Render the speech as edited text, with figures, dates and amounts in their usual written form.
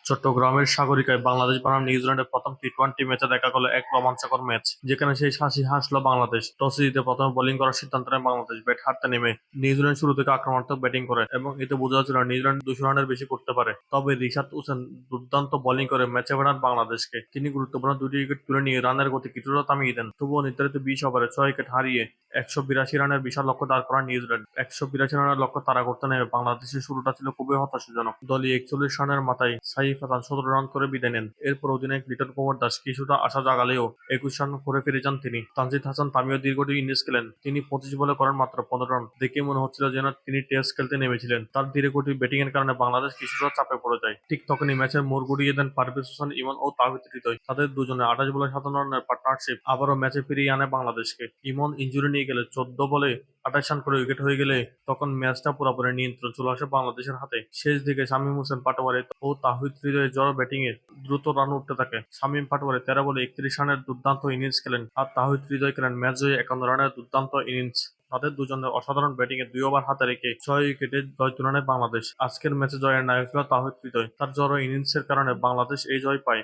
চট্টগ্রামের সাগরিকায় বাংলাদেশ বনাম নিউজিল্যান্ডের প্রথম টি-20 ম্যাচে দেখা গেল এক রোমাঞ্চকর ম্যাচ, যেখানে সেই হাসি হাসলো বাংলাদেশ। টসে জিতে প্রথমে বোলিং করার সিদ্ধান্ত নেয় বাংলাদেশ। ব্যাট হারতে নেমে নিউজিল্যান্ড শুরু থেকে আক্রমণাত্মক ব্যাটিং করে এবং এতে বোঝা যাচ্ছিল নিউজিল্যান্ড 200 রানের বেশি করতে পারে। তবে রিশাদ হোসেন দুর্দান্ত বোলিং করে ম্যাচে ফেরান বাংলাদেশকে। তিনি গুরুত্বপূর্ণ দুটি উইকেট তুলে নিয়ে রানের গতি কিছুটা থামিয়ে দেন। তবুও নির্ধারিত 20 ওভারে 6 উইকেট হারিয়ে 182 রানের বিশাল লক্ষ্য দাঁড় করান নিউজিল্যান্ড। 182 রানের লক্ষ্য তাড়া করতে নেমে বাংলাদেশের শুরুটা ছিল খুবই হতাশাজনক। দলীয় 41 রানের মাথায় সাইফ হাসান 17 রান করে বিদায় নেন। এরপর অধিনায়ক লিটন কুমার দাস কিছুটা আশা জাগালেও 21 রান করে ফিরে যান তিনি। তানজিদ হাসান তামিও দীর্ঘ ইনিংস খেলেন। তিনি 25 বলে করেন মাত্র 15 রান। দেখে মনে হচ্ছিল যেন তিনি টেস্ট খেলতে নেমেছিলেন। তার ধীরে গতির ব্যাটিং এর কারণে বাংলাদেশ কিছুটা চাপে পড়ে যায়। ঠিক তখনই ম্যাচের মোড় ঘুরিয়ে দেন পারভেজ হোসেন ইমন ও তাওহিদ হৃদয়। তাদের দুজনে 28 বলে 57 রানের পার্টনারশিপ আবারও ম্যাচে ফিরিয়ে আনে বাংলাদেশকে। ইমন ইনজুরি নিয়ে গেলে 14 বলে 28 রান করে উইকেট হয়ে গেলে তখন ম্যাচটা পুরোপুরি নিয়ন্ত্রণ চলে আসে বাংলাদেশের হাতে। শেষ দিকে শামীম হোসেন পাটোয়ারি ও তাওহিদ হৃদয়ের জড়ো ব্যাটিং এ দ্রুত রান উঠতে থাকে। শামীম পাটোয়ারি 13 বলে 31 রানের দুর্দান্ত ইনিংস খেলেন আর তাওহিদ হৃদয় খেলেন ম্যাচ জয়ী 51 রানের দুর্দান্ত ইনিংস। তাদের দুজনের অসাধারণ ব্যাটিং এ 2 ওভার হাতে রেখে 6 উইকেটে জয় তুলে নেয় বাংলাদেশ। আজকের ম্যাচে জয়ের নায়ক ছিল তাওহিদ হৃদয়। তার জড়ো ইনিংসের কারণে বাংলাদেশ এই জয় পায়।